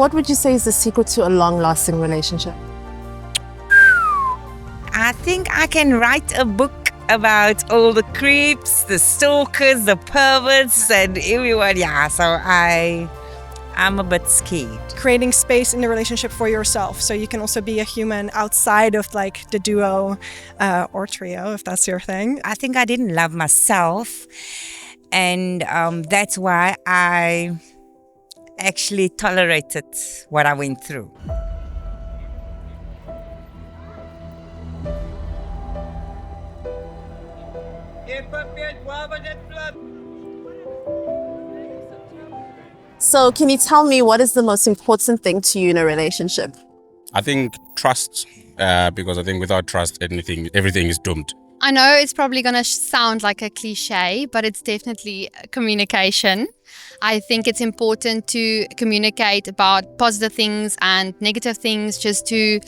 What would you say is the secret to a long-lasting relationship? I think I can write a book about all the creeps, the stalkers, the perverts, and everyone. Yeah, so I'm a bit scared. Creating space in the relationship for yourself, so you can also be a human outside of like the duo or trio, if that's your thing. I think I didn't love myself, and that's why I actually tolerated what I went through. So can you tell me what is the most important thing to you in a relationship? I think trust, because I think without trust, everything is doomed. I know it's probably going to sound like a cliche, but it's definitely communication. I think it's important to communicate about positive things and negative things, just to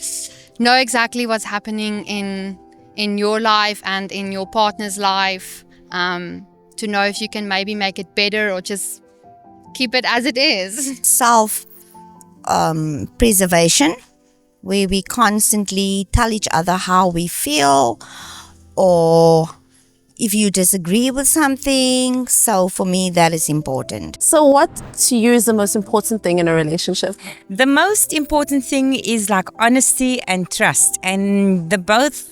know exactly what's happening in your life and in your partner's life, to know if you can maybe make it better or just keep it as it is. Self-preservation, where we constantly tell each other how we feel, or if you disagree with something. So for me, that is important. So what to you is the most important thing in a relationship? The most important thing is like honesty and trust, and both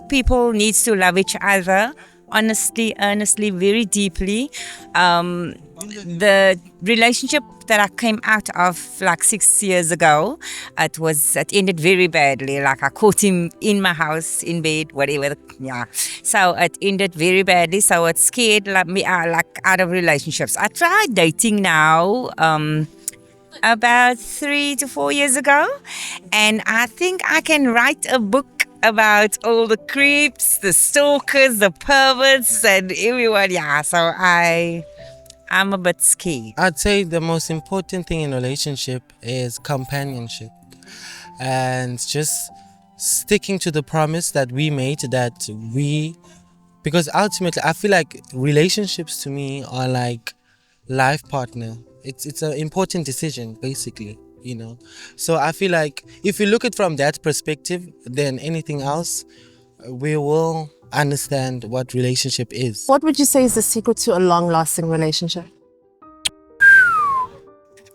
people needs to love each other honestly, earnestly, very deeply. The relationship that I came out of like 6 years ago, it ended very badly. Like I caught him in my house, in bed, whatever. Yeah. So it ended very badly. So it scared me out of relationships. I tried dating now, about 3 to 4 years ago, and I think I can write a book about all the creeps, the stalkers, the perverts, and everyone. Yeah, so I'm a bit scared. I'd say the most important thing in a relationship is companionship, and just sticking to the promise that we made, because ultimately I feel like relationships to me are like life partner. It's an important decision, basically, you know. So I feel like if you look at it from that perspective, then anything else, we will understand what relationship is. What would you say is the secret to a long-lasting relationship?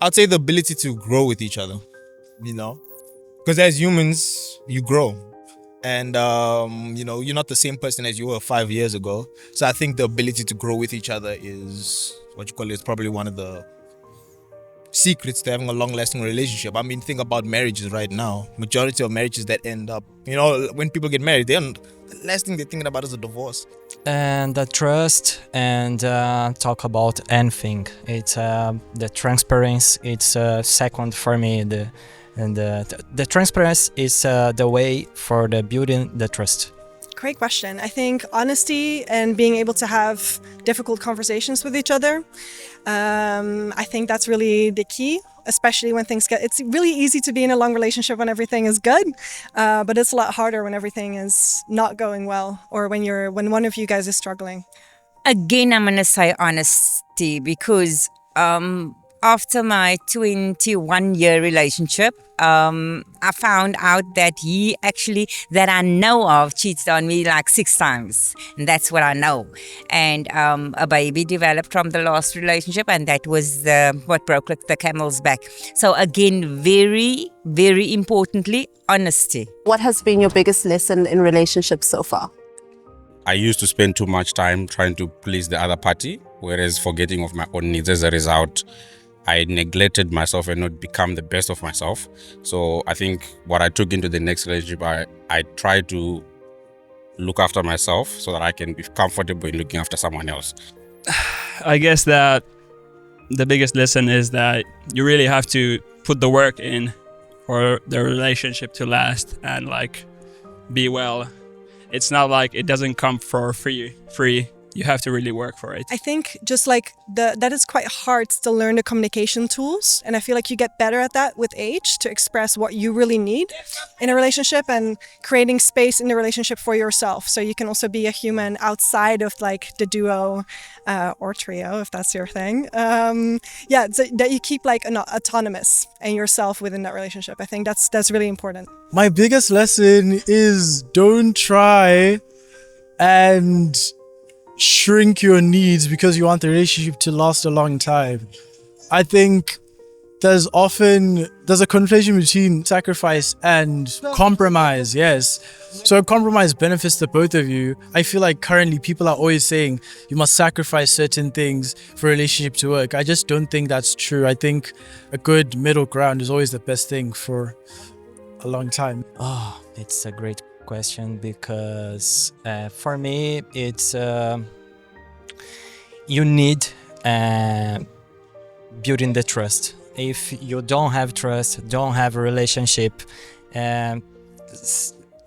I'd say the ability to grow with each other, you know, because as humans, you grow. And, you're not the same person as you were 5 years ago. So I think the ability to grow with each other is probably one of the secrets to having a long-lasting relationship. I mean, think about marriages right now. Majority of marriages that end up, when people get married, the last thing they're thinking about is a divorce. And the trust and talk about anything. It's the transparency. It's second for me. The transparency is the way for the building the trust. Great question. I think honesty and being able to have difficult conversations with each other. I think that's really the key, especially when it's really easy to be in a long relationship when everything is good, but it's a lot harder when everything is not going well, or when one of you guys is struggling. Again, I'm going to say honesty, because after my 21-year relationship, I found out that he actually, that I know of, cheated on me like 6 times. And that's what I know. And a baby developed from the last relationship, and that was what broke the camel's back. So again, very, very importantly, honesty. What has been your biggest lesson in relationships so far? I used to spend too much time trying to please the other party, whereas forgetting of my own needs. As a result, I neglected myself and not become the best of myself. So I think what I took into the next relationship, I tried to look after myself so that I can be comfortable in looking after someone else. I guess that the biggest lesson is that you really have to put the work in for the relationship to last and like be well. It's not like it doesn't come for free. you have to really work for it. I think just like that is quite hard to learn the communication tools, and I feel like you get better at that with age, to express what you really need in a relationship and creating space in the relationship for yourself, so you can also be a human outside of like the duo or trio, if that's your thing. So that you keep like autonomous and yourself within that relationship. I think that's really important. My biggest lesson is don't try and shrink your needs because you want the relationship to last a long time. I think there's a conflation between sacrifice and compromise. Yes. So compromise benefits the both of you. I feel like currently people are always saying you must sacrifice certain things for a relationship to work. I just don't think that's true. I think a good middle ground is always the best thing for a long time. Oh, it's a great question because for me, it's you need building the trust. If you don't have trust, don't have a relationship,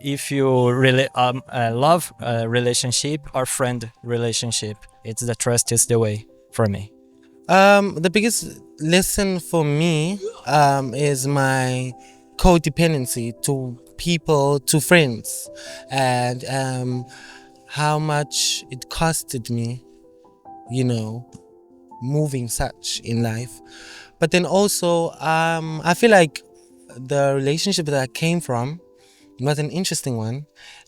if you really love a relationship or friend relationship, it's the trust is the way for me. The biggest lesson for me is my codependency to people, to friends, and how much it costed me, moving such in life. But then also, I feel like the relationship that I came from was an interesting one.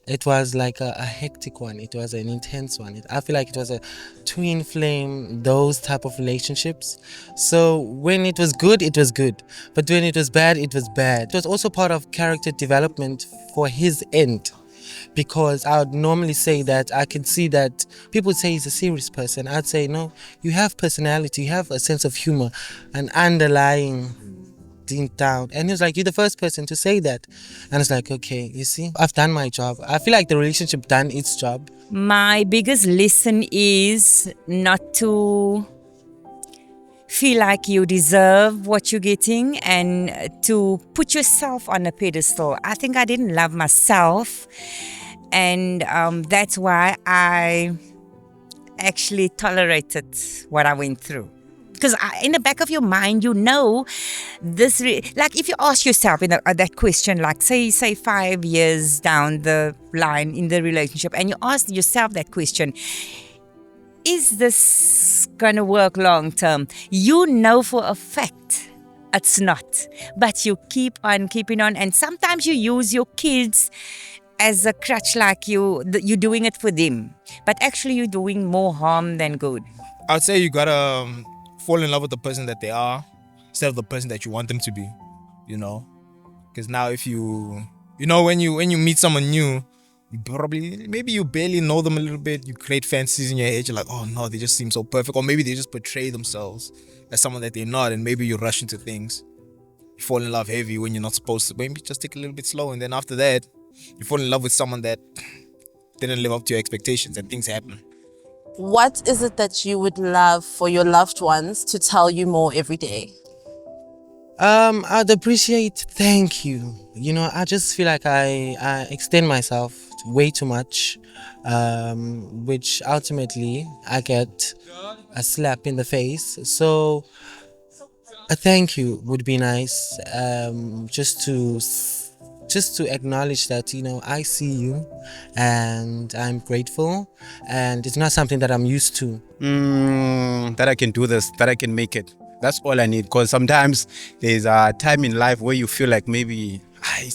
It was like a hectic one. It was an intense one. I feel like it was a twin flame, those type of relationships. So when it was good, it was good. But when it was bad, it was bad. It was also part of character development for his end. Because I would normally say that I can see that people would say he's a serious person. I'd say, no, you have personality, you have a sense of humor, an underlying deep down. And he was like, you're the first person to say that. And it's like, okay, you see, I've done my job. I feel like the relationship done its job. My biggest lesson is not to feel like you deserve what you're getting and to put yourself on a pedestal. I think I didn't love myself, and that's why I actually tolerated what I went through. Because in the back of your mind, this. Like if you ask yourself that question, like say 5 years down the line in the relationship, and you ask yourself that question, is this going to work long term? You know for a fact it's not, but you keep on keeping on, and sometimes you use your kids as a crutch, like you're doing it for them, but actually you're doing more harm than good. I would say you gotta fall in love with the person that they are instead of the person that you want them to be, because now if when you meet someone new, maybe you barely know them a little bit, you create fantasies in your head, you're like, oh no, they just seem so perfect, or maybe they just portray themselves as someone that they're not, and maybe you rush into things, you fall in love heavy when you're not supposed to. Maybe just take a little bit slow, and then after that you fall in love with someone that didn't live up to your expectations, and things happen. What is it that you would love for your loved ones to tell you more every day? I'd appreciate thank you. I just feel like I extend myself way too much, which ultimately I get a slap in the face. So a thank you would be nice, just to acknowledge that, I see you and I'm grateful, and it's not something that I'm used to. That I can do this, that I can make it. That's all I need, because sometimes there's a time in life where you feel like maybe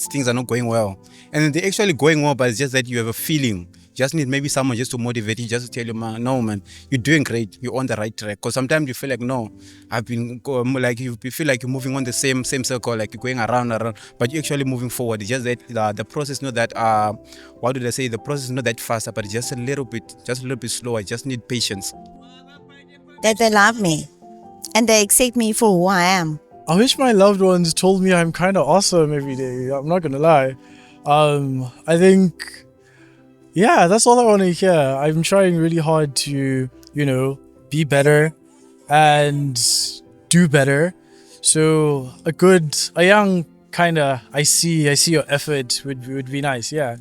things are not going well. And they're actually going well, but it's just that you have a feeling. You just need maybe someone just to motivate you, just to tell you, man, no, man, you're doing great. You're on the right track. Because sometimes you feel like, no, you feel like you're moving on the same circle, like you're going around, but you're actually moving forward. It's just that the process is not that, the process is not that faster, but it's just a little bit slower. I just need patience. That they love me and they accept me for who I am. I wish my loved ones told me I'm kind of awesome every day. I'm not gonna lie. I think, yeah, that's all I want to hear. I'm trying really hard to, be better and do better. So a young kind of, I see your effort would be nice. Yeah.